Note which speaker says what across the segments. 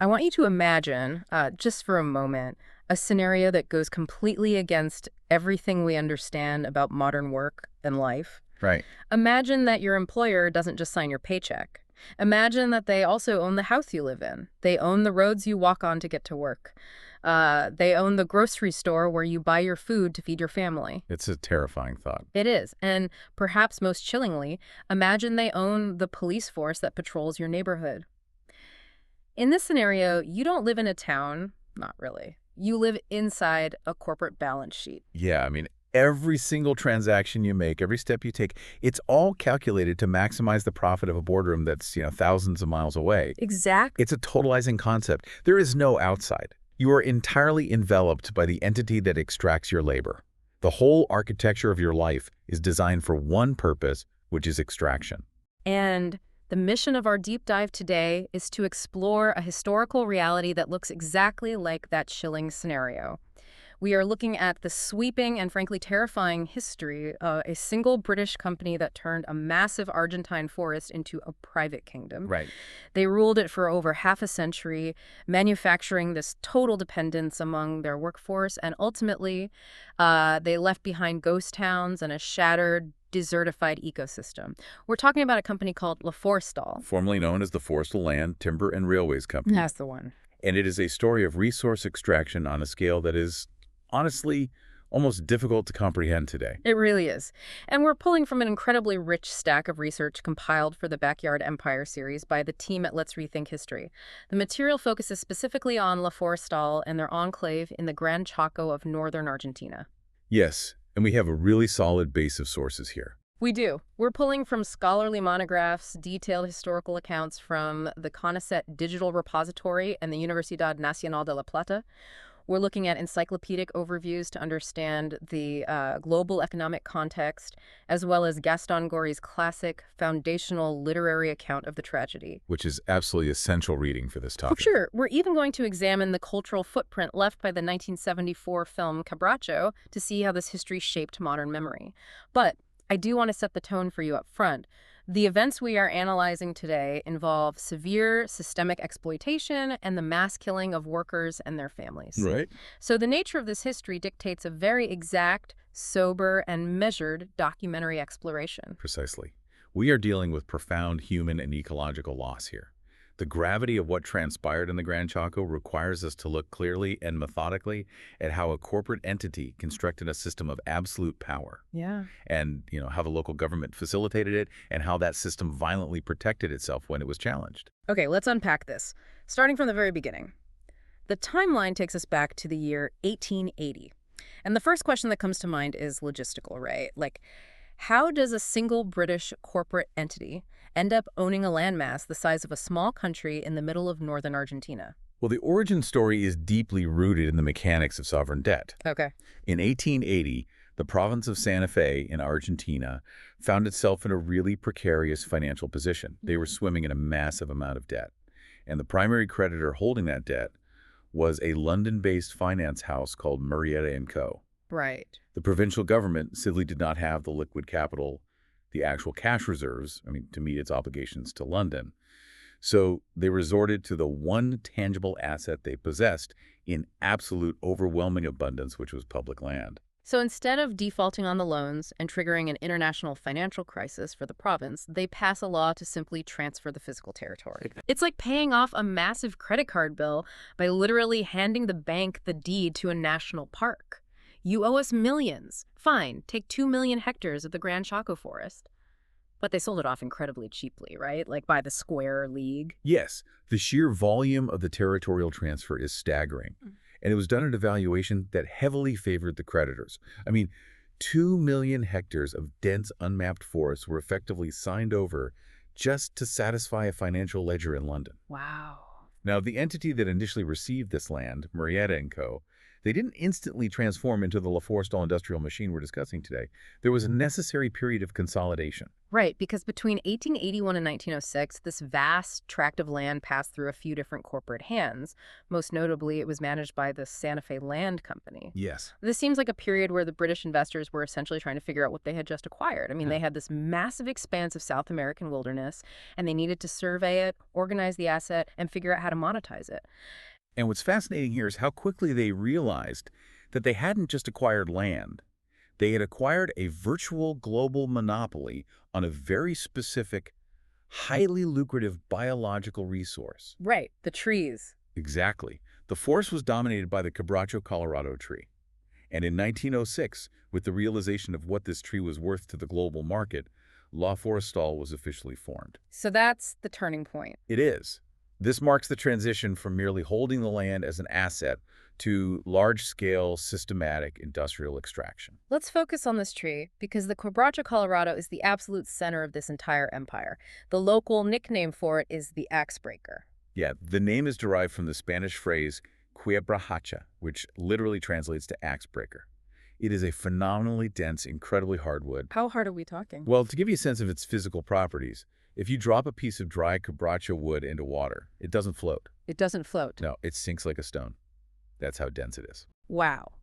Speaker 1: I want you to imagine, just for a moment, a scenario that goes completely against everything we understand about modern work and life.
Speaker 2: Right.
Speaker 1: Imagine that your employer doesn't just sign your paycheck. Imagine that they also own the house you live in. They own the roads you walk on to get to work. They own the grocery store where you buy your food to feed your family.
Speaker 2: It's a terrifying thought.
Speaker 1: It is. And perhaps most chillingly, imagine they own the police force that patrols your neighborhood. In this scenario, you don't live in a town, not really. You live inside a corporate balance sheet.
Speaker 2: Yeah, I mean, every single transaction you make, every step you take, it's all calculated to maximize the profit of a boardroom that's, thousands of miles away.
Speaker 1: Exactly.
Speaker 2: It's a totalizing concept. There is no outside. You are entirely enveloped by the entity that extracts your labor. The whole architecture of your life is designed for one purpose, which is extraction.
Speaker 1: And the mission of our deep dive today is to explore a historical reality that looks exactly like that chilling scenario. We are looking at the sweeping and frankly terrifying history of a single British company that turned a massive Argentine forest into a private kingdom.
Speaker 2: Right.
Speaker 1: They ruled it for over half a century, manufacturing this total dependence among their workforce, and ultimately they left behind ghost towns and a shattered, desertified ecosystem. We're talking about a company called Forestal.
Speaker 2: Formerly known as the Forestal Land, Timber and Railways Company.
Speaker 1: That's the one.
Speaker 2: And it is a story of resource extraction on a scale that is, honestly, almost difficult to comprehend today.
Speaker 1: It really is. And we're pulling from an incredibly rich stack of research compiled for the Backyard Empire series by the team at Let's Rethink History. The material focuses specifically on La Forestal and their enclave in the Gran Chaco of northern Argentina.
Speaker 2: Yes, and we have a really solid base of sources here.
Speaker 1: We do. We're pulling from scholarly monographs, detailed historical accounts from the CONICET Digital Repository and the Universidad Nacional de La Plata. We're looking at encyclopedic overviews to understand the global economic context, as well as Gaston Gory's classic foundational literary account of the tragedy.
Speaker 2: Which is absolutely essential reading for this topic.
Speaker 1: For sure. We're even going to examine the cultural footprint left by the 1974 film Quebracho to see how this history shaped modern memory. But I do want to set the tone for you up front. The events we are analyzing today involve severe systemic exploitation and the mass killing of workers and their families.
Speaker 2: Right.
Speaker 1: So the nature of this history dictates a very exact, sober, and measured documentary exploration.
Speaker 2: Precisely. We are dealing with profound human and ecological loss here. The gravity of what transpired in the Gran Chaco requires us to look clearly and methodically at how a corporate entity constructed a system of absolute power.
Speaker 1: Yeah.
Speaker 2: And, how the local government facilitated it and how that system violently protected itself when it was challenged.
Speaker 1: Okay, let's unpack this. Starting from the very beginning. The timeline takes us back to the year 1880. And the first question that comes to mind is logistical, right? Like, how does a single British corporate entity end up owning a landmass the size of a small country in the middle of northern Argentina?
Speaker 2: Well, the origin story is deeply rooted in the mechanics of sovereign debt.
Speaker 1: Okay.
Speaker 2: In 1880, the province of Santa Fe in Argentina found itself in a really precarious financial position. They were swimming in a massive amount of debt. And the primary creditor holding that debt was a London-based finance house called Murrieta & Co.
Speaker 1: Right.
Speaker 2: The provincial government simply did not have the liquid capital, the actual cash reserves, to meet its obligations to London. So they resorted to the one tangible asset they possessed in absolute overwhelming abundance, which was public land.
Speaker 1: So instead of defaulting on the loans and triggering an international financial crisis for the province, they pass a law to simply transfer the physical territory. It's like paying off a massive credit card bill by literally handing the bank the deed to a national park. You owe us millions. Fine, take 2 million hectares of the Gran Chaco forest. But they sold it off incredibly cheaply, right? Like by the square league.
Speaker 2: Yes, the sheer volume of the territorial transfer is staggering. And it was done at a valuation that heavily favored the creditors. 2 million hectares of dense, unmapped forests were effectively signed over just to satisfy a financial ledger in London.
Speaker 1: Wow.
Speaker 2: Now, the entity that initially received this land, Murrieta & Co., They didn't instantly transform into the Forestal industrial machine we're discussing today. There was a necessary period of consolidation.
Speaker 1: Right, because between 1881 and 1906, this vast tract of land passed through a few different corporate hands. Most notably, it was managed by the Santa Fe Land Company.
Speaker 2: Yes.
Speaker 1: This seems like a period where the British investors were essentially trying to figure out what they had just acquired. I mean, they had this massive expanse of South American wilderness, and they needed to survey it, organize the asset, and figure out how to monetize it.
Speaker 2: And what's fascinating here is how quickly they realized that they hadn't just acquired land. They had acquired a virtual global monopoly on a very specific, highly lucrative biological resource.
Speaker 1: Right, the trees.
Speaker 2: Exactly. The forest was dominated by the quebracho Colorado tree. And in 1906, with the realization of what this tree was worth to the global market, La Forestal was officially formed.
Speaker 1: So that's the turning point.
Speaker 2: It is. This marks the transition from merely holding the land as an asset to large-scale, systematic industrial extraction.
Speaker 1: Let's focus on this tree because the quebracho Colorado is the absolute center of this entire empire. The local nickname for it is the axe breaker.
Speaker 2: Yeah, the name is derived from the Spanish phrase quebracho, which literally translates to axe breaker. It is a phenomenally dense, incredibly hard wood.
Speaker 1: How hard are we talking?
Speaker 2: Well, to give you a sense of its physical properties, if you drop a piece of dry quebracho wood into water, it doesn't float.
Speaker 1: It doesn't float.
Speaker 2: No, it sinks like a stone. That's how dense it is.
Speaker 1: Wow.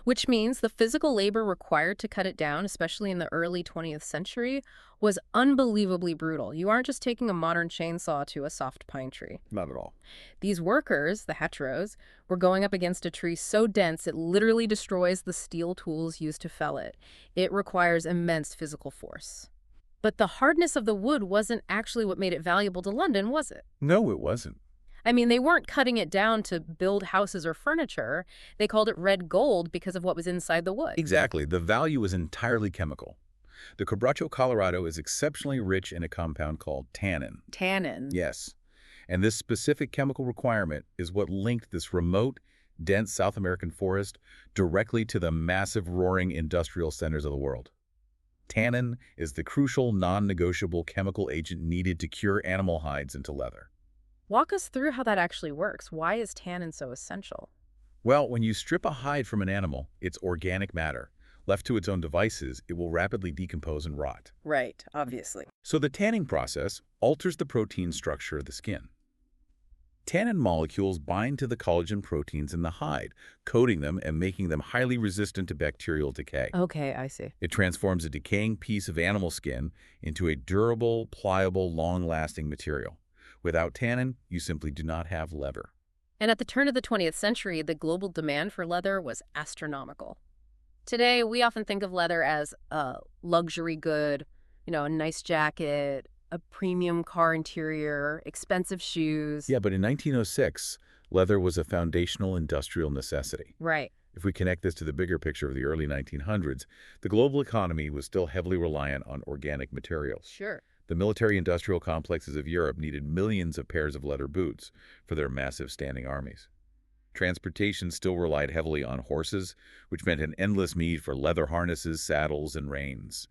Speaker 1: Which means the physical labor required to cut it down, especially in the early 20th century, was unbelievably brutal. You aren't just taking a modern chainsaw to a soft pine tree.
Speaker 2: Not at all.
Speaker 1: These workers, the heteros, were going up against a tree so dense it literally destroys the steel tools used to fell it. It requires immense physical force. But the hardness of the wood wasn't actually what made it valuable to London, was it?
Speaker 2: No, it wasn't.
Speaker 1: I mean, they weren't cutting it down to build houses or furniture. They called it red gold because of what was inside the wood.
Speaker 2: Exactly. The value is entirely chemical. The quebracho Colorado is exceptionally rich in a compound called tannin.
Speaker 1: Tannin.
Speaker 2: Yes. And this specific chemical requirement is what linked this remote, dense South American forest directly to the massive, roaring industrial centers of the world. Tannin is the crucial, non-negotiable chemical agent needed to cure animal hides into leather.
Speaker 1: Walk us through how that actually works. Why is tannin so essential?
Speaker 2: Well, when you strip a hide from an animal, it's organic matter. Left to its own devices, it will rapidly decompose and rot.
Speaker 1: Right, obviously.
Speaker 2: So the tanning process alters the protein structure of the skin. Tannin molecules bind to the collagen proteins in the hide, coating them and making them highly resistant to bacterial decay.
Speaker 1: Okay, I see.
Speaker 2: It transforms a decaying piece of animal skin into a durable, pliable, long-lasting material. Without tannin, you simply do not have leather.
Speaker 1: And at the turn of the 20th century, the global demand for leather was astronomical. Today, we often think of leather as a luxury good, a nice jacket, a premium car interior, expensive shoes.
Speaker 2: Yeah, but in 1906, leather was a foundational industrial necessity.
Speaker 1: Right.
Speaker 2: If we connect this to the bigger picture of the early 1900s, the global economy was still heavily reliant on organic materials.
Speaker 1: Sure.
Speaker 2: The military-industrial complexes of Europe needed millions of pairs of leather boots for their massive standing armies. Transportation still relied heavily on horses, which meant an endless need for leather harnesses, saddles, and reins.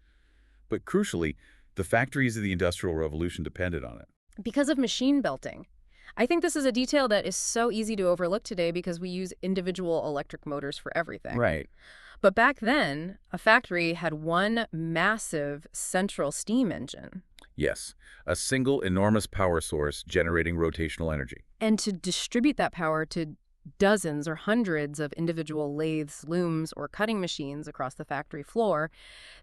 Speaker 2: But crucially, the factories of the Industrial Revolution depended on it.
Speaker 1: Because of machine belting. I think this is a detail that is so easy to overlook today because we use individual electric motors for everything.
Speaker 2: Right.
Speaker 1: But back then, a factory had one massive central steam engine.
Speaker 2: Yes, a single enormous power source generating rotational energy.
Speaker 1: And to distribute that power to dozens or hundreds of individual lathes, looms, or cutting machines across the factory floor,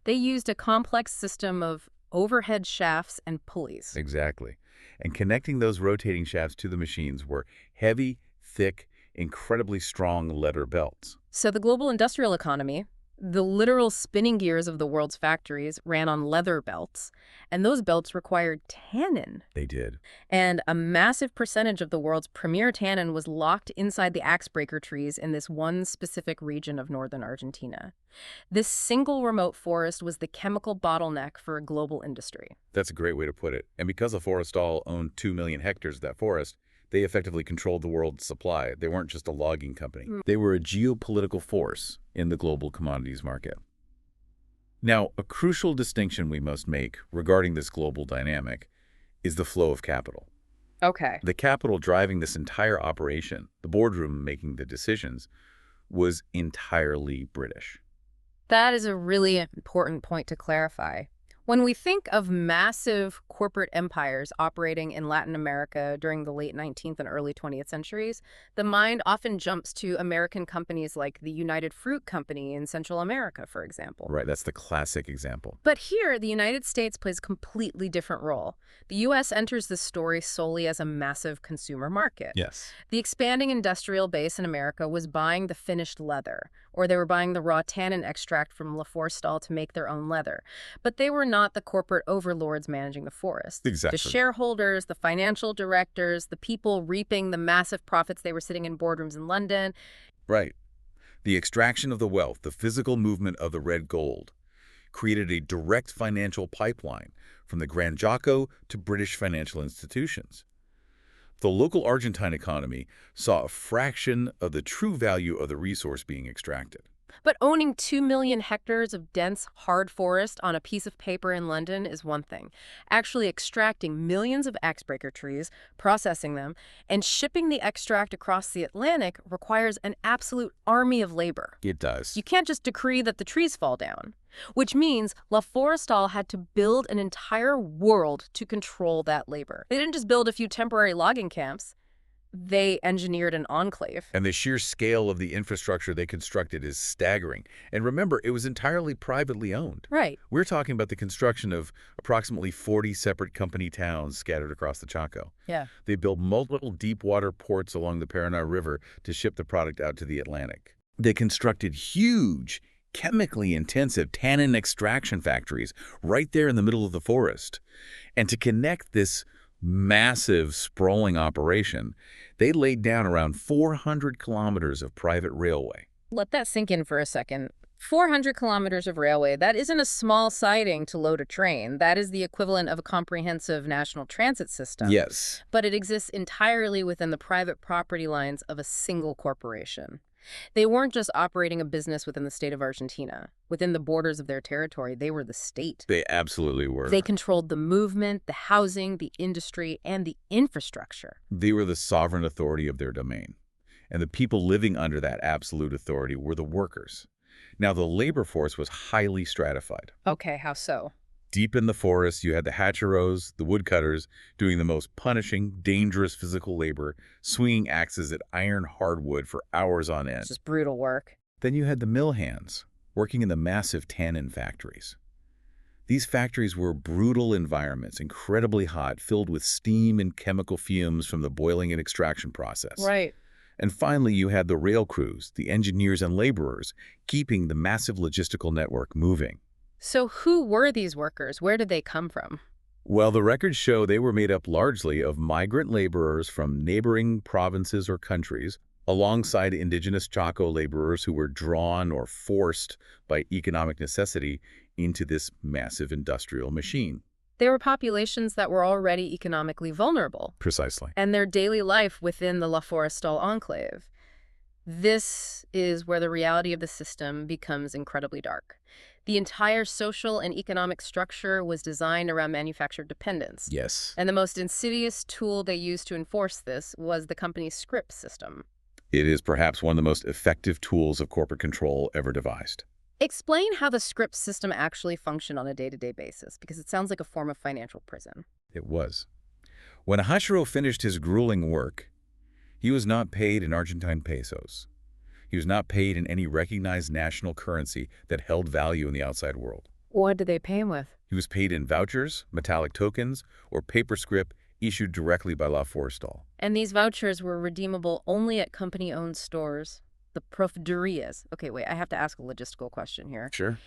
Speaker 1: they used a complex system of overhead shafts and pulleys.
Speaker 2: Exactly. And connecting those rotating shafts to the machines were heavy, thick, incredibly strong leather belts.
Speaker 1: So the global industrial economy, the literal spinning gears of the world's factories, ran on leather belts, and those belts required tannin.
Speaker 2: They did.
Speaker 1: And a massive percentage of the world's premier tannin was locked inside the axe breaker trees in this one specific region of northern Argentina. This single remote forest was the chemical bottleneck for a global industry.
Speaker 2: That's a great way to put it. And because the Forestal owned 2 million hectares of that forest, they effectively controlled the world's supply. They weren't just a logging company. They were a geopolitical force in the global commodities market. Now, a crucial distinction we must make regarding this global dynamic is the flow of capital.
Speaker 1: Okay.
Speaker 2: The capital driving this entire operation, the boardroom making the decisions, was entirely British.
Speaker 1: That is a really important point to clarify. When we think of massive corporate empires operating in Latin America during the late 19th and early 20th centuries, the mind often jumps to American companies like the United Fruit Company in Central America, for example.
Speaker 2: Right, that's the classic example.
Speaker 1: But here, the United States plays a completely different role. The U.S. enters this story solely as a massive consumer market.
Speaker 2: Yes.
Speaker 1: The expanding industrial base in America was buying the finished leather, or they were buying the raw tannin extract from Forestal to make their own leather. But they were not the corporate overlords managing the forest.
Speaker 2: Exactly.
Speaker 1: The shareholders, the financial directors, the people reaping the massive profits, they were sitting in boardrooms in London.
Speaker 2: Right. The extraction of the wealth, the physical movement of the red gold, created a direct financial pipeline from the Gran Chaco to British financial institutions. The local Argentine economy saw a fraction of the true value of the resource being extracted.
Speaker 1: But owning 2 million hectares of dense, hard forest on a piece of paper in London is one thing. Actually extracting millions of axebreaker trees, processing them, and shipping the extract across the Atlantic requires an absolute army of labor.
Speaker 2: It does.
Speaker 1: You can't just decree that the trees fall down. Which means Forestal had to build an entire world to control that labor. They didn't just build a few temporary logging camps. They engineered an enclave.
Speaker 2: And the sheer scale of the infrastructure they constructed is staggering. And remember, it was entirely privately owned.
Speaker 1: Right.
Speaker 2: We're talking about the construction of approximately 40 separate company towns scattered across the Chaco.
Speaker 1: Yeah.
Speaker 2: They built multiple deep water ports along the Paraná River to ship the product out to the Atlantic. They constructed huge, chemically intensive tannin extraction factories right there in the middle of the forest. And to connect this massive, sprawling operation, they laid down around 400 kilometers of private railway.
Speaker 1: Let that sink in for a second. 400 kilometers of railway, that isn't a small siding to load a train. That is the equivalent of a comprehensive national transit system.
Speaker 2: Yes.
Speaker 1: But it exists entirely within the private property lines of a single corporation. They weren't just operating a business within the state of Argentina. Within the borders of their territory, they were the state.
Speaker 2: They absolutely were.
Speaker 1: They controlled the movement, the housing, the industry, and the infrastructure.
Speaker 2: They were the sovereign authority of their domain. And the people living under that absolute authority were the workers. Now, the labor force was highly stratified.
Speaker 1: Okay, how so?
Speaker 2: Deep in the forest, you had the hatcheros, the woodcutters, doing the most punishing, dangerous physical labor, swinging axes at iron hardwood for hours on end.
Speaker 1: It's just brutal work.
Speaker 2: Then you had the mill hands, working in the massive tannin factories. These factories were brutal environments, incredibly hot, filled with steam and chemical fumes from the boiling and extraction process.
Speaker 1: Right.
Speaker 2: And finally, you had the rail crews, the engineers and laborers, keeping the massive logistical network moving.
Speaker 1: So who were these workers? Where did they come from?
Speaker 2: Well, the records show they were made up largely of migrant laborers from neighboring provinces or countries, alongside indigenous Chaco laborers who were drawn or forced by economic necessity into this massive industrial machine.
Speaker 1: They were populations that were already economically vulnerable.
Speaker 2: Precisely.
Speaker 1: And their daily life within the Forestal enclave. This is where the reality of the system becomes incredibly dark. The entire social and economic structure was designed around manufactured dependence.
Speaker 2: Yes.
Speaker 1: And the most insidious tool they used to enforce this was the company's scrip system.
Speaker 2: It is perhaps one of the most effective tools of corporate control ever devised.
Speaker 1: Explain how the scrip system actually functioned on a day-to-day basis, because it sounds like a form of financial prison.
Speaker 2: It was. When a hachero finished his grueling work, he was not paid in Argentine pesos. He was not paid in any recognized national currency that held value in the outside world.
Speaker 1: What did they pay him with?
Speaker 2: He was paid in vouchers, metallic tokens, or paper scrip issued directly by Forestal.
Speaker 1: And these vouchers were redeemable only at company-owned stores, the profderias. Okay, wait, I have to ask a logistical question here.
Speaker 2: Sure.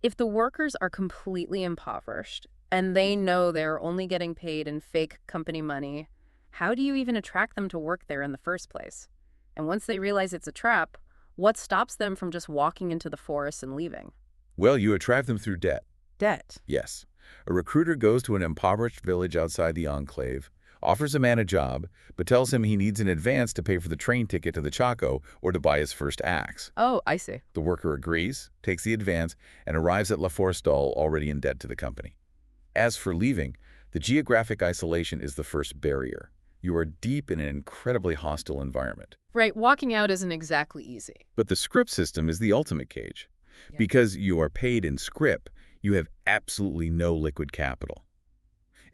Speaker 1: If the workers are completely impoverished and they know they're only getting paid in fake company money, how do you even attract them to work there in the first place? And once they realize it's a trap, what stops them from just walking into the forest and leaving?
Speaker 2: Well, you attract them through debt.
Speaker 1: Debt?
Speaker 2: Yes. A recruiter goes to an impoverished village outside the enclave, offers a man a job, but tells him he needs an advance to pay for the train ticket to the Chaco or to buy his first axe.
Speaker 1: Oh, I see.
Speaker 2: The worker agrees, takes the advance, and arrives at Forestal already in debt to the company. As for leaving, the geographic isolation is the first barrier. You are deep in an incredibly hostile environment.
Speaker 1: Right, walking out isn't exactly easy.
Speaker 2: But the scrip system is the ultimate cage.
Speaker 1: Yeah.
Speaker 2: Because you are paid in scrip, you have absolutely no liquid capital.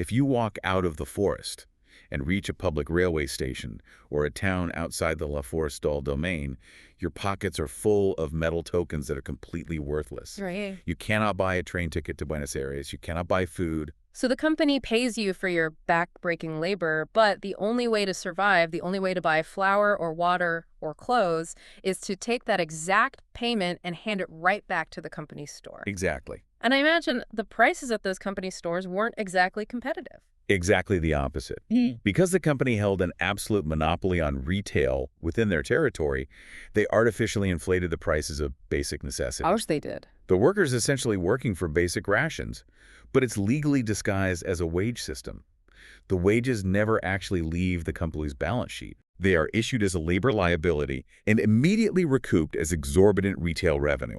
Speaker 2: If you walk out of the forest and reach a public railway station or a town outside the La Forestal domain, your pockets are full of metal tokens that are completely worthless.
Speaker 1: Right.
Speaker 2: You cannot buy a train ticket to Buenos Aires. You cannot buy food.
Speaker 1: So the company pays you for your back-breaking labor, but the only way to survive, the only way to buy flour or water or clothes is to take that exact payment and hand it right back to the company's store.
Speaker 2: Exactly.
Speaker 1: And I imagine the prices at those company stores weren't exactly competitive.
Speaker 2: Exactly the opposite. Because the company held an absolute monopoly on retail within their territory, they artificially inflated the prices of basic necessities.
Speaker 1: Of course they did.
Speaker 2: The workers essentially working for basic rations, but it's legally disguised as a wage system. The wages never actually leave the company's balance sheet. They are issued as a labor liability and immediately recouped as exorbitant retail revenue.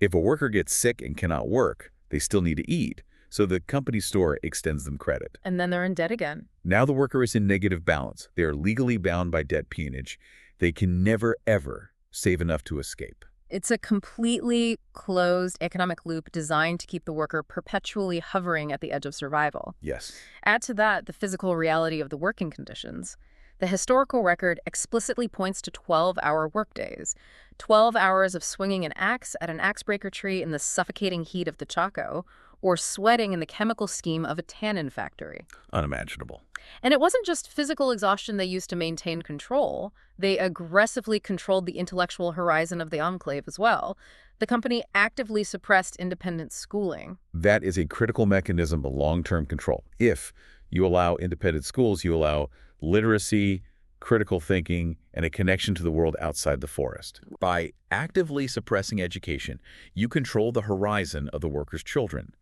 Speaker 2: If a worker gets sick and cannot work, they still need to eat, so the company store extends them credit.
Speaker 1: And then they're in debt again.
Speaker 2: Now the worker is in negative balance. They are legally bound by debt peonage. They can never, ever save enough to escape.
Speaker 1: It's a completely closed economic loop designed to keep the worker perpetually hovering at the edge of survival.
Speaker 2: Yes.
Speaker 1: Add to that the physical reality of the working conditions. The historical record explicitly points to 12-hour workdays, 12 hours of swinging an axe at an axe breaker tree in the suffocating heat of the Chaco, or sweating in the chemical steam of a tannin factory.
Speaker 2: Unimaginable.
Speaker 1: And it wasn't just physical exhaustion they used to maintain control. They aggressively controlled the intellectual horizon of the enclave as well. The company actively suppressed independent schooling.
Speaker 2: That is a critical mechanism of long-term control. If you allow independent schools, you allow literacy, critical thinking, and a connection to the world outside the forest. By actively suppressing education, you control the horizon of the workers' children.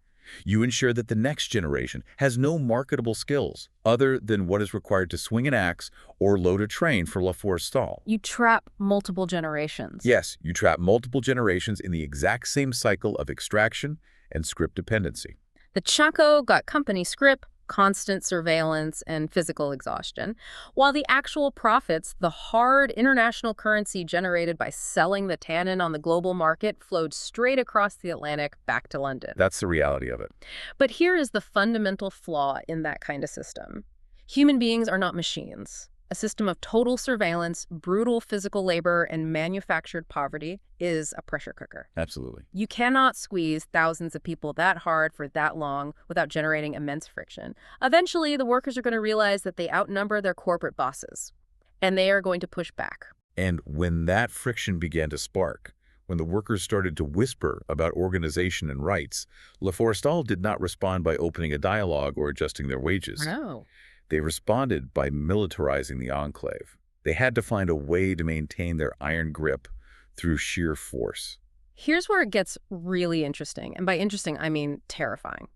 Speaker 2: You ensure that the next generation has no marketable skills other than what is required to swing an axe or load a train for La Forestal.
Speaker 1: You trap multiple generations.
Speaker 2: Yes, you trap multiple generations in the exact same cycle of extraction and scrip dependency.
Speaker 1: The Chaco got company scrip, constant surveillance, and physical exhaustion, while the actual profits, the hard international currency generated by selling the tannin on the global market, flowed straight across the Atlantic back to London.
Speaker 2: That's the reality of it.
Speaker 1: But here is the fundamental flaw in that kind of system. Human beings are not machines. A system of total surveillance, brutal physical labor, and manufactured poverty is a pressure cooker.
Speaker 2: Absolutely.
Speaker 1: You cannot squeeze thousands of people that hard for that long without generating immense friction. Eventually, the workers are going to realize that they outnumber their corporate bosses, and they are going to push back.
Speaker 2: And when that friction began to spark, when the workers started to whisper about organization and rights, La Forestal did not respond by opening a dialogue or adjusting their wages.
Speaker 1: No.
Speaker 2: They responded by militarizing the enclave. They had to find a way to maintain their iron grip through sheer force.
Speaker 1: Here's where it gets really interesting. And by interesting, I mean terrifying.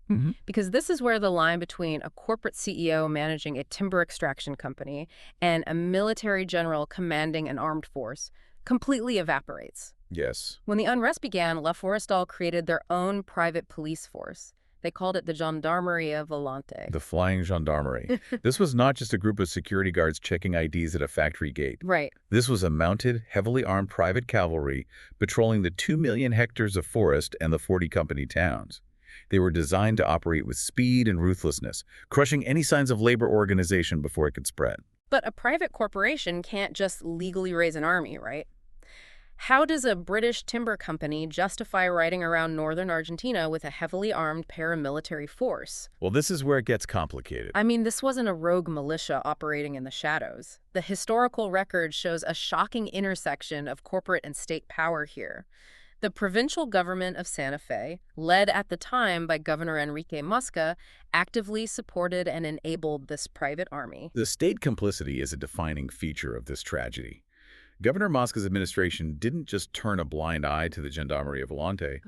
Speaker 1: Because this is where the line between a corporate CEO managing a timber extraction company and a military general commanding an armed force completely evaporates.
Speaker 2: Yes.
Speaker 1: When the unrest began, La Forestal created their own private police force. They called it the Gendarmeria Volante.
Speaker 2: The flying gendarmerie. This was not just a group of security guards checking IDs at a factory gate.
Speaker 1: Right.
Speaker 2: This was a mounted, heavily armed private cavalry patrolling the 2 million hectares of forest and the 40 company towns. They were designed to operate with speed and ruthlessness, crushing any signs of labor organization before it could spread.
Speaker 1: But a private corporation can't just legally raise an army, right? How does a British timber company justify riding around northern Argentina with a heavily armed paramilitary force?
Speaker 2: Well, this is where it gets complicated.
Speaker 1: I mean, this wasn't a rogue militia operating in the shadows. The historical record shows a shocking intersection of corporate and state power here. The provincial government of Santa Fe, led at the time by Governor Enrique Mosca, actively supported and enabled this private army.
Speaker 2: The state complicity is a defining feature of this tragedy. Governor Mosca's administration didn't just turn a blind eye to the Gendarmeria Volante.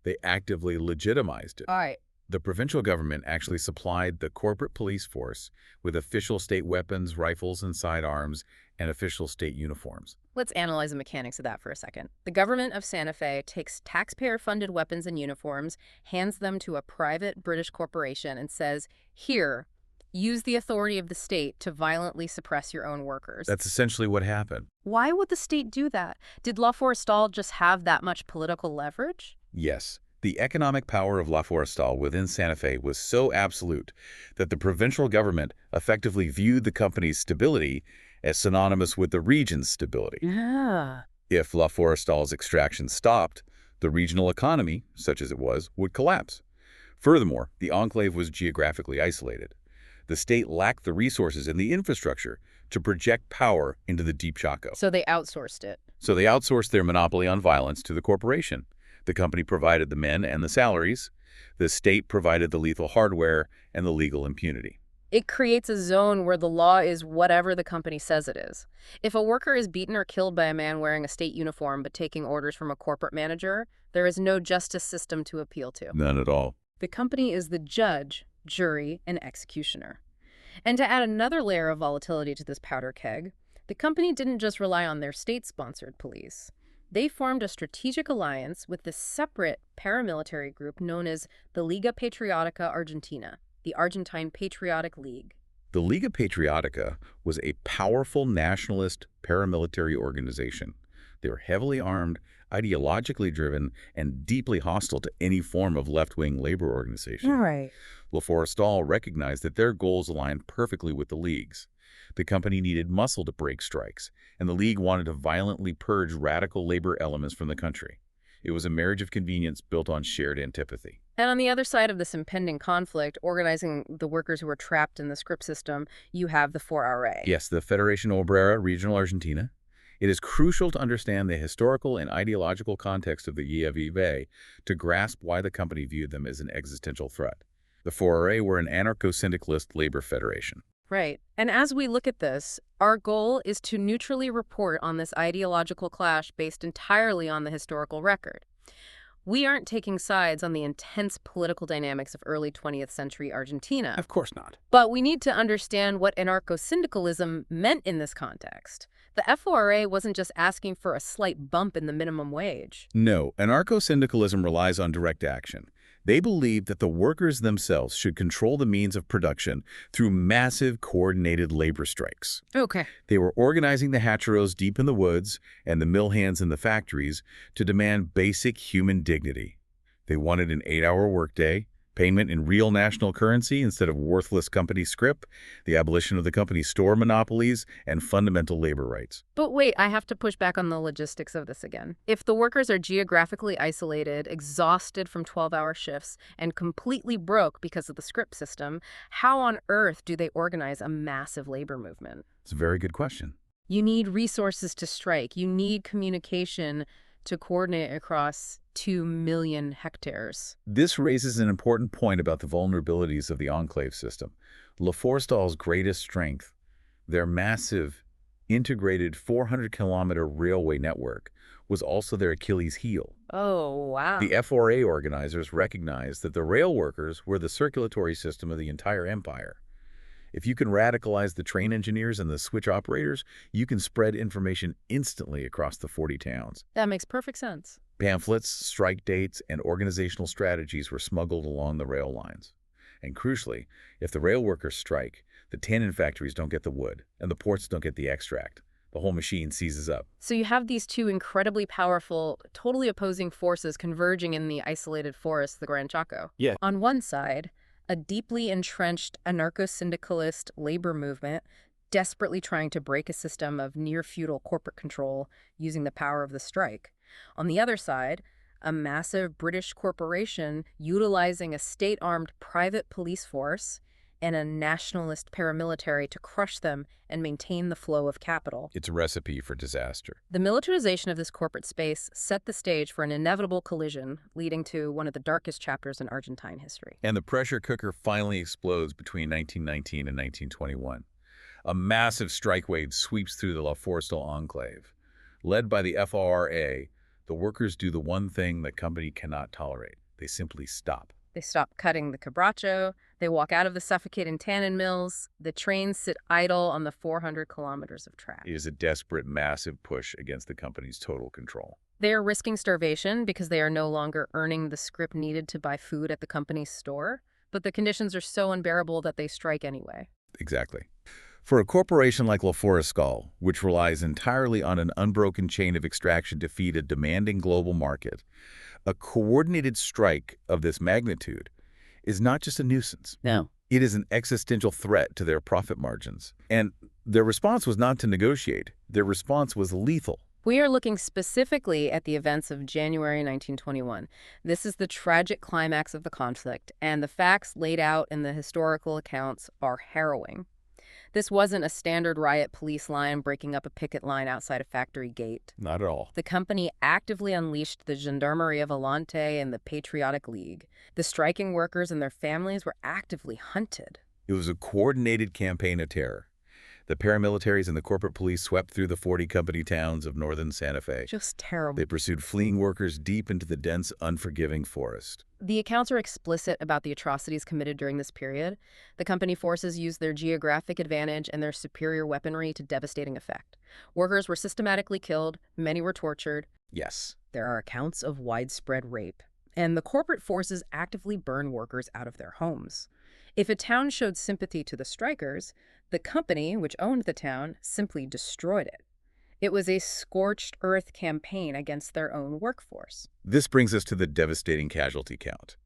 Speaker 2: They actively legitimized it.
Speaker 1: All right.
Speaker 2: The provincial government actually supplied the corporate police force with official state weapons, rifles, and sidearms, and official state uniforms.
Speaker 1: Let's analyze the mechanics of that for a second. The government of Santa Fe takes taxpayer-funded weapons and uniforms, hands them to a private British corporation, and says, "Here, Use the authority of the state to violently suppress your own workers.
Speaker 2: That's essentially what happened.
Speaker 1: Why would the state do that? Did La Forestal just have that much political leverage?
Speaker 2: Yes, the economic power of La Forestal within Santa Fe was so absolute that the provincial government effectively viewed the company's stability as synonymous with the region's stability.
Speaker 1: Yeah.
Speaker 2: If La Forestal's extraction stopped, the regional economy, such as it was, would collapse. Furthermore, the enclave was geographically isolated. The state lacked the resources and the infrastructure to project power into the deep Chaco.
Speaker 1: So they outsourced it.
Speaker 2: So they outsourced their monopoly on violence to the corporation. The company provided the men and the salaries. The state provided the lethal hardware and the legal impunity.
Speaker 1: It creates a zone where the law is whatever the company says it is. If a worker is beaten or killed by a man wearing a state uniform but taking orders from a corporate manager, there is no justice system to appeal to.
Speaker 2: None at all.
Speaker 1: The company is the judge, jury, and executioner. And to add another layer of volatility to this powder keg, the company didn't just rely on their state-sponsored police. They formed a strategic alliance with this separate paramilitary group known as the Liga Patriotica Argentina, the Argentine Patriotic League.
Speaker 2: The Liga Patriotica was a powerful nationalist paramilitary organization. They were heavily armed, ideologically driven, and deeply hostile to any form of left-wing labor organization.
Speaker 1: Right.
Speaker 2: La Forestal recognized that their goals aligned perfectly with the League's. The company needed muscle to break strikes, and the League wanted to violently purge radical labor elements from the country. It was a marriage of convenience built on shared antipathy.
Speaker 1: And on the other side of this impending conflict, organizing the workers who were trapped in the scrip system, you have the FORA.
Speaker 2: Yes, the Federación Obrera Regional Argentina. It is crucial to understand the historical and ideological context of the EFEV to grasp why the company viewed them as an existential threat. The FORA were an anarcho-syndicalist labor federation.
Speaker 1: Right. And as we look at this, our goal is to neutrally report on this ideological clash based entirely on the historical record. We aren't taking sides on the intense political dynamics of early 20th century Argentina.
Speaker 3: Of course not.
Speaker 1: But we need to understand what anarcho-syndicalism meant in this context. The FORA wasn't just asking for a slight bump in the minimum wage.
Speaker 2: No, anarcho-syndicalism relies on direct action. They believed that the workers themselves should control the means of production through massive coordinated labor strikes.
Speaker 1: Okay.
Speaker 2: They were organizing the hatcheros deep in the woods and the mill hands in the factories to demand basic human dignity. They wanted an 8-hour workday, payment in real national currency instead of worthless company scrip, the abolition of the company store monopolies, and fundamental labor rights.
Speaker 1: But wait, I have to push back on the logistics of this again. If the workers are geographically isolated, exhausted from 12-hour shifts, and completely broke because of the scrip system, how on earth do they organize a massive labor movement?
Speaker 2: It's a very good question.
Speaker 1: You need resources to strike. You need communication to coordinate across 2 million hectares.
Speaker 2: This raises an important point about the vulnerabilities of the enclave system. La Forestal's greatest strength, their massive, integrated 400-kilometer railway network, was also their Achilles heel.
Speaker 1: Oh, wow.
Speaker 2: The FORA organizers recognized that the rail workers were the circulatory system of the entire empire. If you can radicalize the train engineers and the switch operators, you can spread information instantly across the 40 towns.
Speaker 1: That makes perfect sense.
Speaker 2: Pamphlets, strike dates, and organizational strategies were smuggled along the rail lines. And crucially, if the rail workers strike, the tannin factories don't get the wood, and the ports don't get the extract. The whole machine seizes up.
Speaker 1: So you have these two incredibly powerful, totally opposing forces converging in the isolated forest, the Gran Chaco.
Speaker 3: Yeah.
Speaker 1: On one side, a deeply entrenched anarcho-syndicalist labor movement desperately trying to break a system of near-feudal corporate control using the power of the strike. On the other side, a massive British corporation utilizing a state-armed private police force and a nationalist paramilitary to crush them and maintain the flow of capital.
Speaker 2: It's a recipe for disaster.
Speaker 1: The militarization of this corporate space set the stage for an inevitable collision, leading to one of the darkest chapters in Argentine history.
Speaker 2: And the pressure cooker finally explodes between 1919 and 1921. A massive strike wave sweeps through the La Forestal enclave. Led by the FORA, the workers do the one thing the company cannot tolerate. They simply stop.
Speaker 1: They stop cutting the quebracho, they walk out of the suffocating tannin mills, the trains sit idle on the 400 kilometers of track.
Speaker 2: It is a desperate, massive push against the company's total control.
Speaker 1: They are risking starvation because they are no longer earning the scrip needed to buy food at the company's store. but the conditions are so unbearable that they strike anyway.
Speaker 2: Exactly. For a corporation like La Forestal, which relies entirely on an unbroken chain of extraction to feed a demanding global market, a coordinated strike of this magnitude is not just a nuisance.
Speaker 1: No.
Speaker 2: It is an existential threat to their profit margins. And their response was not to negotiate. Their response was lethal.
Speaker 1: We are looking specifically at the events of January 1921. This is the tragic climax of the conflict, and the facts laid out in the historical accounts are harrowing. This wasn't a standard riot police line breaking up a picket line outside a factory gate.
Speaker 2: Not at all.
Speaker 1: The company actively unleashed the Gendarmeria Volante and the Patriotic League. The striking workers and their families were actively hunted.
Speaker 2: It was a coordinated campaign of terror. The paramilitaries and the corporate police swept through the 40 company towns of northern Santa Fe.
Speaker 1: Just terrible.
Speaker 2: They pursued fleeing workers deep into the dense, unforgiving forest.
Speaker 1: The accounts are explicit about the atrocities committed during this period. The company forces used their geographic advantage and their superior weaponry to devastating effect. Workers were systematically killed, many were tortured.
Speaker 2: Yes.
Speaker 1: There are accounts of widespread rape. And the corporate forces actively burn workers out of their homes. If a town showed sympathy to the strikers, the company, which owned the town, simply destroyed it. It was a scorched earth campaign against their own workforce.
Speaker 2: This brings us to the devastating casualty count.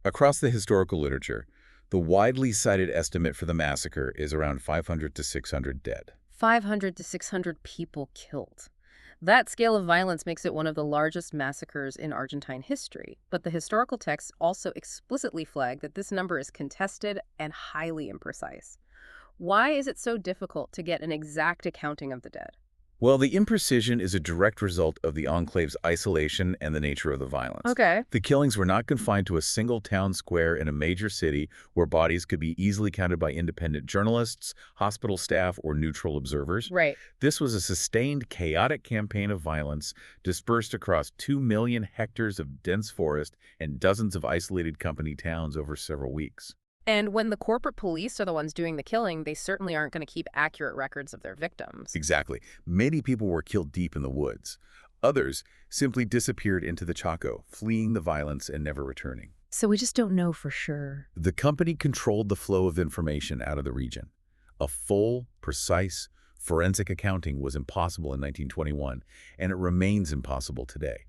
Speaker 2: Across the historical literature, the widely cited estimate for the massacre is around 500 to 600 dead.
Speaker 1: 500 to 600 people killed. That scale of violence makes it one of the largest massacres in Argentine history, but the historical texts also explicitly flag that this number is contested and highly imprecise. Why is it so difficult to get an exact accounting of the dead?
Speaker 2: Well, the imprecision is a direct result of the enclave's isolation and the nature of the violence.
Speaker 1: Okay.
Speaker 2: The killings were not confined to a single town square in a major city where bodies could be easily counted by independent journalists, hospital staff, or neutral observers.
Speaker 1: Right.
Speaker 2: This was a sustained, chaotic campaign of violence dispersed across 2 million hectares of dense forest and dozens of isolated company towns over several weeks.
Speaker 1: And when the corporate police are the ones doing the killing, they certainly aren't going to keep accurate records of their victims.
Speaker 2: Exactly. Many people were killed deep in the woods. Others simply disappeared into the Chaco, fleeing the violence and never returning.
Speaker 1: So we just don't know for sure.
Speaker 2: The company controlled the flow of information out of the region. A full, precise, forensic accounting was impossible in 1921, and it remains impossible today.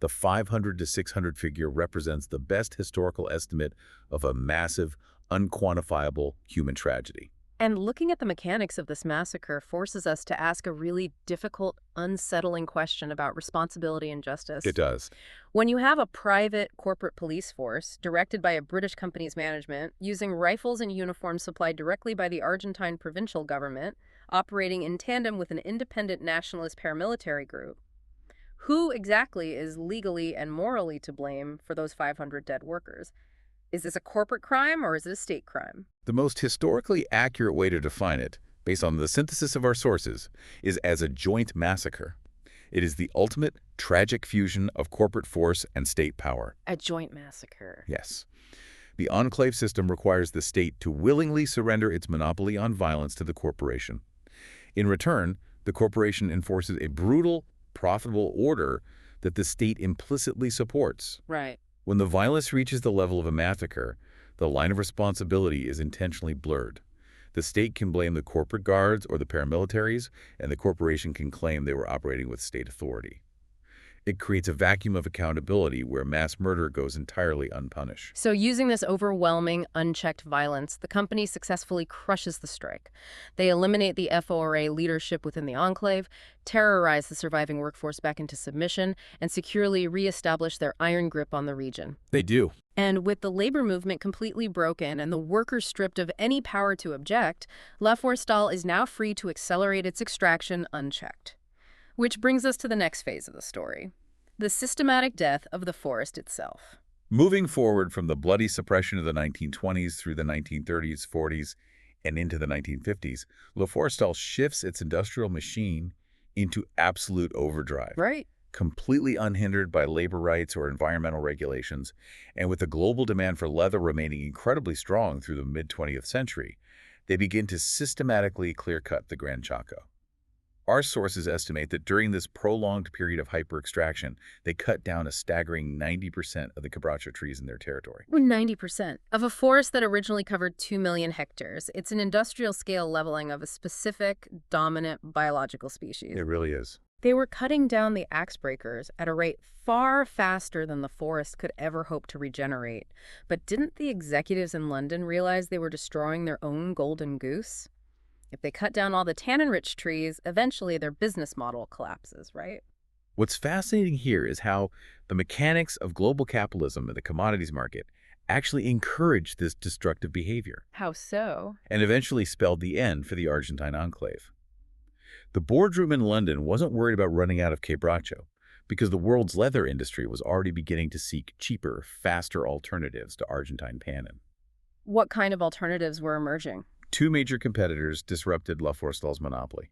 Speaker 2: The 500 to 600 figure represents the best historical estimate of a massive, unquantifiable human tragedy.
Speaker 1: And looking at the mechanics of this massacre forces us to ask a really difficult, unsettling question about responsibility and justice.
Speaker 2: It does.
Speaker 1: When you have a private corporate police force directed by a British company's management, using rifles and uniforms supplied directly by the Argentine provincial government, operating in tandem with an independent nationalist paramilitary group, who exactly is legally and morally to blame for those 500 dead workers? Is this a corporate crime or is it a state crime?
Speaker 2: The most historically accurate way to define it, based on the synthesis of our sources, is as a joint massacre. It is the ultimate tragic fusion of corporate force and state power.
Speaker 1: A joint massacre.
Speaker 2: Yes. The enclave system requires the state to willingly surrender its monopoly on violence to the corporation. In return, the corporation enforces a brutal, profitable order that the state implicitly supports.
Speaker 1: Right.
Speaker 2: When the violence reaches the level of a massacre, the line of responsibility is intentionally blurred. The state can blame the corporate guards or the paramilitaries, and the corporation can claim they were operating with state authority. It creates a vacuum of accountability where mass murder goes entirely unpunished.
Speaker 1: So using this overwhelming, unchecked violence, the company successfully crushes the strike. They eliminate the FORA leadership within the enclave, terrorize the surviving workforce back into submission, and securely reestablish their iron grip on the region.
Speaker 2: They do.
Speaker 1: And with the labor movement completely broken and the workers stripped of any power to object, La Forestal is now free to accelerate its extraction unchecked. Which brings us to the next phase of the story, the systematic death of the forest itself.
Speaker 2: Moving forward from the bloody suppression of the 1920s through the 1930s, 40s, and into the 1950s, La Forestal shifts its industrial machine into absolute overdrive.
Speaker 1: Right.
Speaker 2: Completely unhindered by labor rights or environmental regulations, and with the global demand for leather remaining incredibly strong through the mid-20th century, they begin to systematically clear-cut the Gran Chaco. Our sources estimate that during this prolonged period of hyper-extraction, they cut down a staggering 90% of the quebracho trees in their territory.
Speaker 1: 90% of a forest that originally covered 2 million hectares. It's an industrial-scale leveling of a specific, dominant biological species.
Speaker 2: It really is.
Speaker 1: They were cutting down the axe breakers at a rate far faster than the forest could ever hope to regenerate. But didn't the executives in London realize they were destroying their own golden goose? If they cut down all the tannin-rich trees, eventually their business model collapses, right?
Speaker 2: What's fascinating here is how the mechanics of global capitalism and the commodities market actually encouraged this destructive behavior
Speaker 1: How so?
Speaker 2: and eventually spelled the end for the Argentine enclave. The boardroom in London wasn't worried about running out of quebracho because the world's leather industry was already beginning to seek cheaper, faster alternatives to Argentine tannin.
Speaker 1: What kind of alternatives were emerging?
Speaker 2: Two major competitors disrupted La Forestal's monopoly.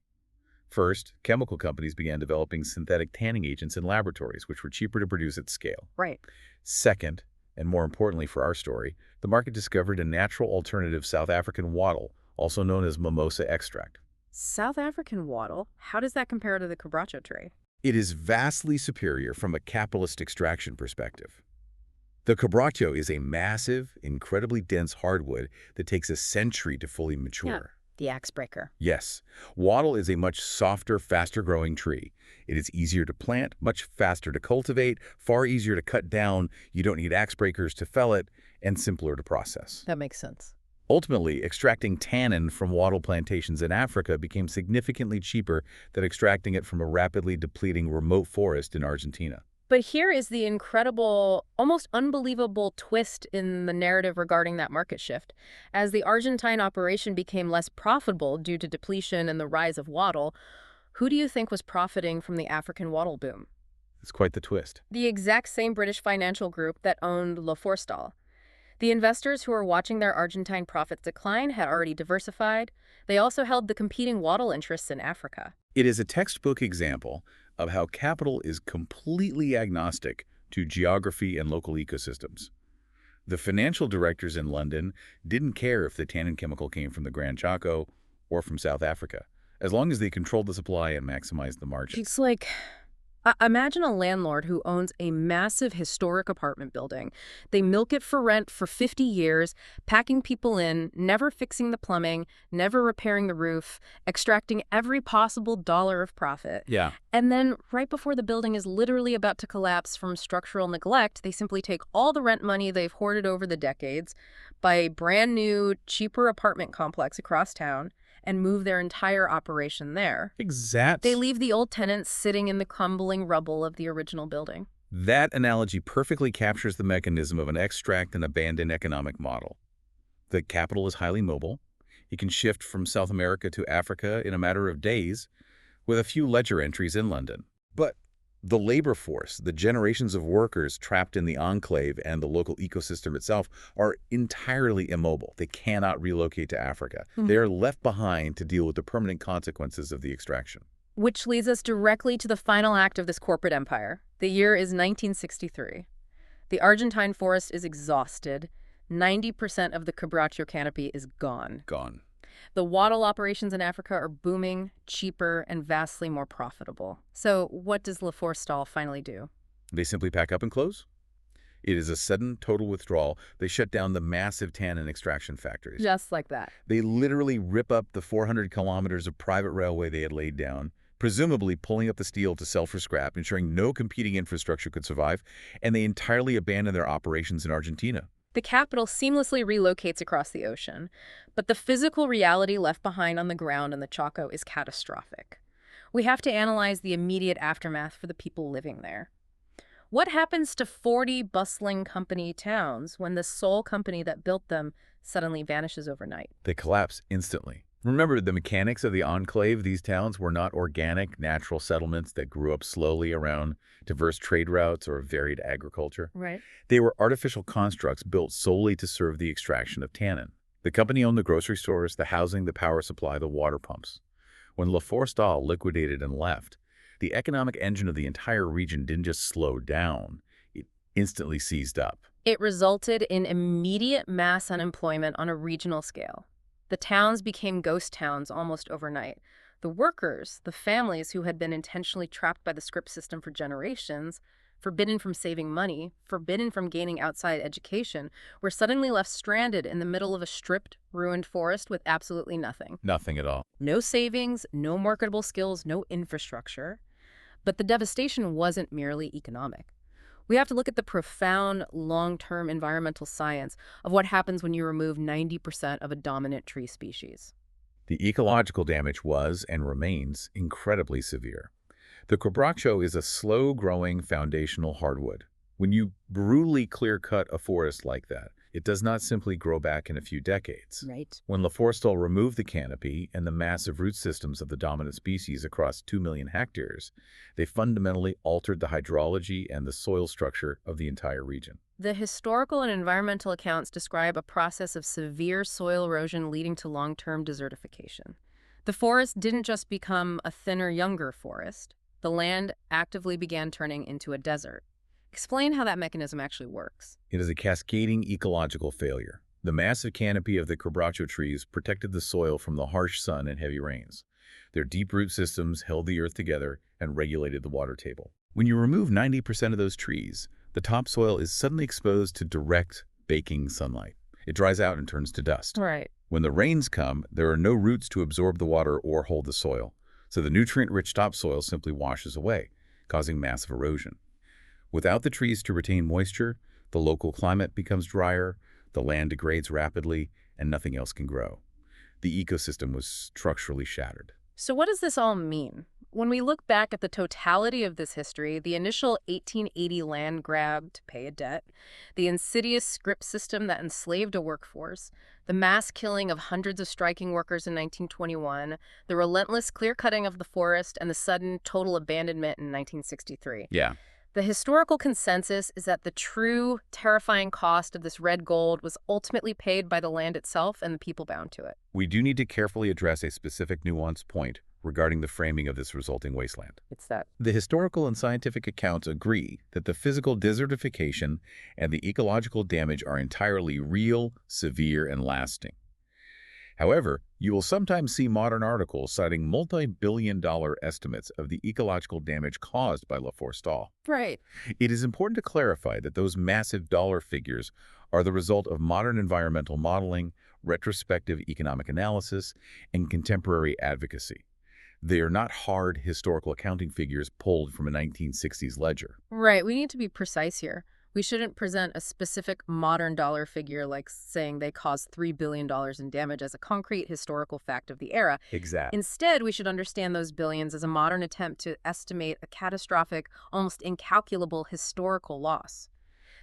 Speaker 2: First, chemical companies began developing synthetic tanning agents in laboratories, which were cheaper to produce at scale.
Speaker 1: Right.
Speaker 2: Second, and more importantly for our story, the market discovered a natural alternative South African wattle, also known as mimosa extract.
Speaker 1: South African wattle? How does that compare to the quebracho tree?
Speaker 2: It is vastly superior from a capitalist extraction perspective. The quebracho is a massive, incredibly dense hardwood that takes a century to fully mature.
Speaker 1: The axe breaker.
Speaker 2: Yes, wattle is a much softer, faster-growing tree. It is easier to plant, much faster to cultivate, far easier to cut down, you don't need axe breakers to fell it, and simpler to process.
Speaker 1: That makes sense.
Speaker 2: Ultimately, extracting tannin from wattle plantations in Africa became significantly cheaper than extracting it from a rapidly depleting remote forest in Argentina.
Speaker 1: But here is the incredible, almost unbelievable twist in the narrative regarding that market shift. As the Argentine operation became less profitable due to depletion and the rise of wattle, who do you think was profiting from the African wattle boom?
Speaker 2: It's quite the twist.
Speaker 1: The exact same British financial group that owned La Forestal. The investors who were watching their Argentine profits decline had already diversified. They also held the competing wattle interests in Africa.
Speaker 2: It is a textbook example of how capital is completely agnostic to geography and local ecosystems. The financial directors in London didn't care if the tannin chemical came from the Gran Chaco or from South Africa, as long as they controlled the supply and maximized the margin.
Speaker 1: It's like, imagine a landlord who owns a massive historic apartment building. They milk it for rent for 50 years, packing people in, never fixing the plumbing, never repairing the roof, extracting every possible dollar of profit.
Speaker 2: Yeah.
Speaker 1: And then right before the building is literally about to collapse from structural neglect, they simply take all the rent money they've hoarded over the decades, buy a brand new, cheaper apartment complex across town, and move their entire operation there.
Speaker 2: Exactly.
Speaker 1: They leave the old tenants sitting in the crumbling rubble of the original building.
Speaker 2: That analogy perfectly captures the mechanism of an extract and abandon economic model. The capital is highly mobile. It can shift from South America to Africa in a matter of days, with a few ledger entries in London. But the labor force, the generations of workers trapped in the enclave and the local ecosystem itself are entirely immobile. They cannot relocate to Africa. They are left behind to deal with the permanent consequences of the extraction.
Speaker 1: Which leads us directly to the final act of this corporate empire. The year is 1963. The Argentine forest is exhausted. 90% of the quebracho canopy is gone.
Speaker 2: Gone.
Speaker 1: The wattle operations in Africa are booming, cheaper, and vastly more profitable. So what does La Forestal finally do?
Speaker 2: They simply pack up and close. It is a sudden total withdrawal. They shut down the massive tannin extraction factories.
Speaker 1: Just like that.
Speaker 2: They literally rip up the 400 kilometers of private railway they had laid down, presumably pulling up the steel to sell for scrap, ensuring no competing infrastructure could survive, and they entirely abandon their operations in Argentina.
Speaker 1: The capital seamlessly relocates across the ocean, but the physical reality left behind on the ground in the Chaco is catastrophic. We have to analyze the immediate aftermath for the people living there. What happens to 40 bustling company towns when the sole company that built them suddenly vanishes overnight?
Speaker 2: They collapse instantly. Remember, the mechanics of the enclave, these towns were not organic, natural settlements that grew up slowly around diverse trade routes or varied agriculture.
Speaker 1: Right.
Speaker 2: They were artificial constructs built solely to serve the extraction of tannin. The company owned the grocery stores, the housing, the power supply, the water pumps. When La Forestal liquidated and left, the economic engine of the entire region didn't just slow down, it instantly seized up.
Speaker 1: It resulted in immediate mass unemployment on a regional scale. The towns became ghost towns almost overnight. The workers, the families who had been intentionally trapped by the scrip system for generations, forbidden from saving money, forbidden from gaining outside education, were suddenly left stranded in the middle of a stripped, ruined forest with absolutely nothing.
Speaker 2: Nothing at all.
Speaker 1: No savings, no marketable skills, no infrastructure. But the devastation wasn't merely economic. We have to look at the profound, long-term environmental science of what happens when you remove 90% of a dominant tree species.
Speaker 2: The ecological damage was, and remains, incredibly severe. The quebracho is a slow-growing foundational hardwood. When you brutally clear-cut a forest like that, it does not simply grow back in a few decades.
Speaker 1: Right.
Speaker 2: When Forestal removed the canopy and the massive root systems of the dominant species across 2 million hectares, they fundamentally altered the hydrology and the soil structure of the entire region.
Speaker 1: The historical and environmental accounts describe a process of severe soil erosion leading to long-term desertification. The forest didn't just become a thinner, younger forest. The land actively began turning into a desert. Explain how that mechanism actually works.
Speaker 2: It is a cascading ecological failure. The massive canopy of the quebracho trees protected the soil from the harsh sun and heavy rains. Their deep root systems held the earth together and regulated the water table. When you remove 90% of those trees, the topsoil is suddenly exposed to direct, baking sunlight. It dries out and turns to dust.
Speaker 1: Right.
Speaker 2: When the rains come, there are no roots to absorb the water or hold the soil, so the nutrient-rich topsoil simply washes away, causing massive erosion. Without the trees to retain moisture, the local climate becomes drier, the land degrades rapidly, and nothing else can grow. The ecosystem was structurally shattered.
Speaker 1: So what does this all mean? When we look back at the totality of this history, the initial 1880 land grab to pay a debt, the insidious scrip system that enslaved a workforce, the mass killing of hundreds of striking workers in 1921, the relentless clear-cutting of the forest, and the sudden total abandonment in 1963.
Speaker 2: Yeah.
Speaker 1: The historical consensus is that the true, terrifying cost of this red gold was ultimately paid by the land itself and the people bound to it.
Speaker 2: We do need to carefully address a specific nuanced point regarding the framing of this resulting wasteland.
Speaker 1: It's that.
Speaker 2: The historical and scientific accounts agree that the physical desertification and the ecological damage are entirely real, severe, and lasting. However, you will sometimes see modern articles citing multi-billion-dollar estimates of the ecological damage caused by Forestal.
Speaker 1: Right.
Speaker 2: It is important to clarify that those massive dollar figures are the result of modern environmental modeling, retrospective economic analysis, and contemporary advocacy. They are not hard historical accounting figures pulled from a 1960s ledger.
Speaker 1: Right. We need to be precise here. We shouldn't present a specific modern dollar figure like saying they caused $3 billion in damage as a concrete historical fact of the era.
Speaker 2: Exactly.
Speaker 1: Instead, we should understand those billions as a modern attempt to estimate a catastrophic, almost incalculable historical loss.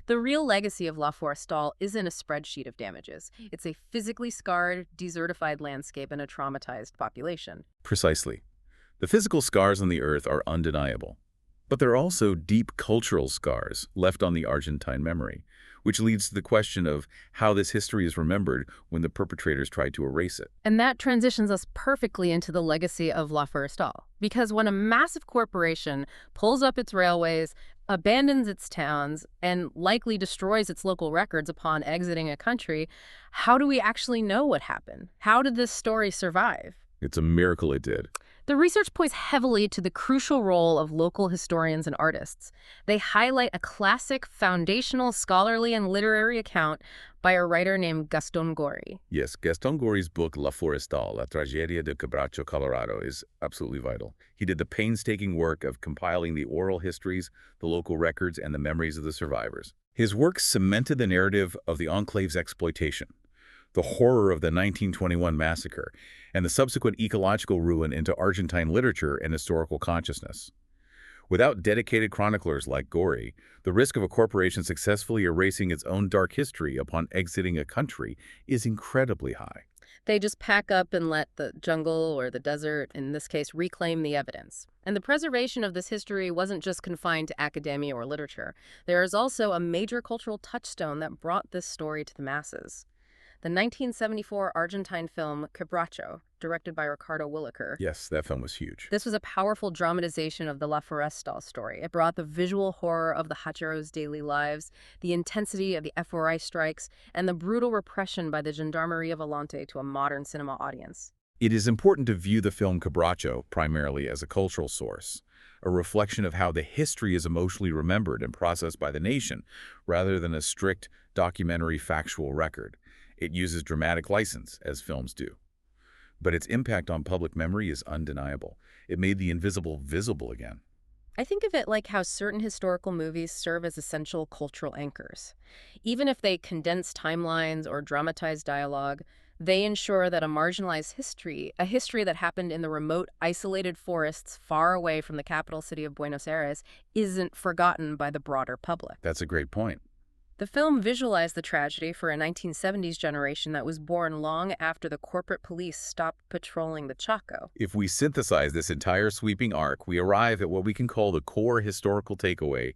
Speaker 1: The real legacy of Forestal isn't a spreadsheet of damages. It's a physically scarred, desertified landscape and a traumatized population.
Speaker 2: Precisely. The physical scars on the earth are undeniable. But there are also deep cultural scars left on the Argentine memory, which leads to the question of how this history is remembered when the perpetrators tried to erase it.
Speaker 1: And that transitions us perfectly into the legacy of Forestal. Because when a massive corporation pulls up its railways, abandons its towns, and likely destroys its local records upon exiting a country, how do we actually know what happened? How did this story survive?
Speaker 2: It's a miracle it did.
Speaker 1: The research points heavily to the crucial role of local historians and artists. They highlight a classic, foundational, scholarly, and literary account by a writer named Gastón Gori.
Speaker 2: Yes, Gastón Gori's book La Forestal, La Tragedia de Quebracho, Colorado is absolutely vital. He did the painstaking work of compiling the oral histories, the local records, and the memories of the survivors. His work cemented the narrative of the enclave's exploitation, the horror of the 1921 massacre, and the subsequent ecological ruin into Argentine literature and historical consciousness. Without dedicated chroniclers like Gori, the risk of a corporation successfully erasing its own dark history upon exiting a country is incredibly high.
Speaker 1: They just pack up and let the jungle or the desert, in this case, reclaim the evidence. And the preservation of this history wasn't just confined to academia or literature. There is also a major cultural touchstone that brought this story to the masses. The 1974 Argentine film Quebracho, directed by Ricardo Williker.
Speaker 2: Yes, that film was huge.
Speaker 1: This was a powerful dramatization of the Forestal story. It brought the visual horror of the Hacheros' daily lives, the intensity of the FORA strikes, and the brutal repression by the Gendarmeria Volante to a modern cinema audience.
Speaker 2: It is important to view the film quebracho primarily as a cultural source, a reflection of how the history is emotionally remembered and processed by the nation, rather than a strict documentary factual record. It uses dramatic license, as films do. But its impact on public memory is undeniable. It made the invisible visible again.
Speaker 1: I think of it like how certain historical movies serve as essential cultural anchors. Even if they condense timelines or dramatize dialogue, they ensure that a marginalized history, a history that happened in the remote, isolated forests far away from the capital city of Buenos Aires, isn't forgotten by the broader public.
Speaker 2: That's a great point.
Speaker 1: The film visualized the tragedy for a 1970s generation that was born long after the corporate police stopped patrolling the Chaco.
Speaker 2: If we synthesize this entire sweeping arc, we arrive at what we can call the core historical takeaway,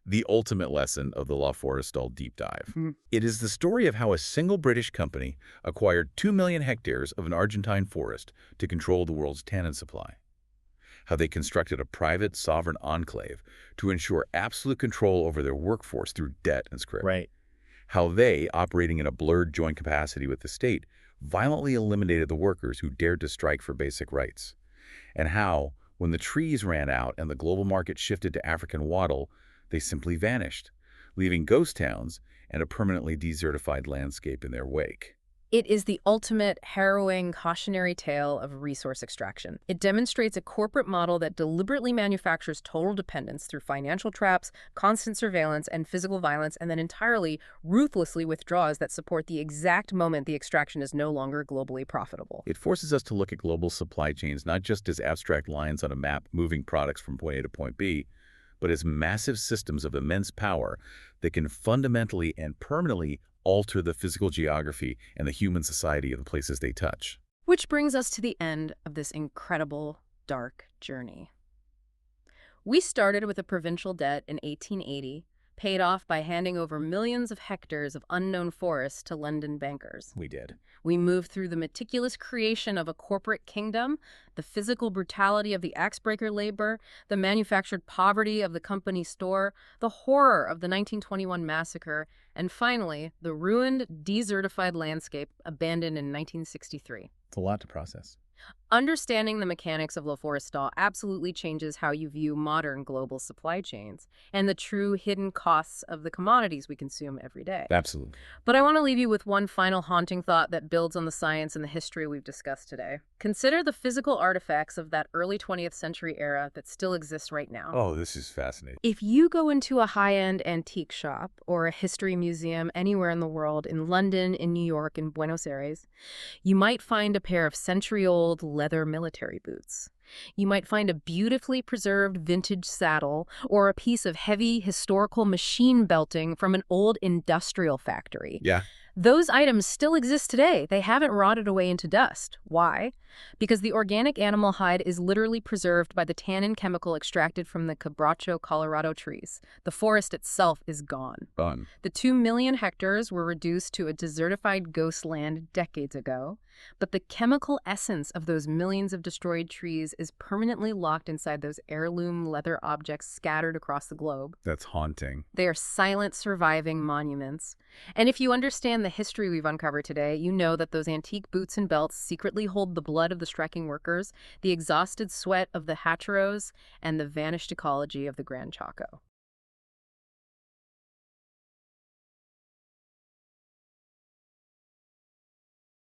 Speaker 2: the ultimate lesson of the La Forestal deep dive. It is the story of how a single British company acquired 2 million hectares of an Argentine forest to control the world's tannin supply. How they constructed a private, sovereign enclave to ensure absolute control over their workforce through debt and scrip.
Speaker 3: Right.
Speaker 2: How they, operating in a blurred joint capacity with the state, violently eliminated the workers who dared to strike for basic rights. And how, when the trees ran out and the global market shifted to African wattle, they simply vanished, leaving ghost towns and a permanently desertified landscape in their wake.
Speaker 1: It is the ultimate, harrowing, cautionary tale of resource extraction. It demonstrates a corporate model that deliberately manufactures total dependence through financial traps, constant surveillance, and physical violence, and then entirely, ruthlessly withdraws that support the exact moment the extraction is no longer globally profitable.
Speaker 2: It forces us to look at global supply chains not just as abstract lines on a map moving products from point A to point B, but as massive systems of immense power that can fundamentally and permanently alter the physical geography and the human society of the places they touch.
Speaker 1: Which brings us to the end of this incredible, dark journey. We started with a provincial debt in 1880, paid off by handing over millions of hectares of unknown forests to London bankers.
Speaker 3: We did.
Speaker 1: We moved through the meticulous creation of a corporate kingdom, the physical brutality of the axebreaker labor, the manufactured poverty of the company store, the horror of the 1921 massacre, and finally, the ruined, desertified landscape abandoned in 1963.
Speaker 3: It's a lot to process.
Speaker 1: Understanding the mechanics of La Forestal absolutely changes how you view modern global supply chains and the true hidden costs of the commodities we consume every day.
Speaker 3: Absolutely.
Speaker 1: But I want to leave you with one final haunting thought that builds on the science and the history we've discussed today. Consider the physical artifacts of that early 20th century era that still exist right now.
Speaker 2: Oh, this is fascinating.
Speaker 1: If you go into a high-end antique shop or a history museum anywhere in the world, in London, in New York, in Buenos Aires, you might find a pair of century-old leather military boots. You might find a beautifully preserved vintage saddle or a piece of heavy historical machine belting from an old industrial factory.
Speaker 2: Yeah.
Speaker 1: Those items still exist today. They haven't rotted away into dust. Why? Because the organic animal hide is literally preserved by the tannin chemical extracted from the quebracho Colorado trees. The forest itself is gone.
Speaker 2: Fun.
Speaker 1: The 2 million hectares were reduced to a desertified ghost land decades ago, but the chemical essence of those millions of destroyed trees is permanently locked inside those heirloom leather objects scattered across the globe.
Speaker 2: That's haunting.
Speaker 1: They are silent, surviving monuments. And if you understand the history we've uncovered today, you know that those antique boots and belts secretly hold the blood of the striking workers, the exhausted sweat of the hatcheros, and the vanished ecology of the Gran Chaco.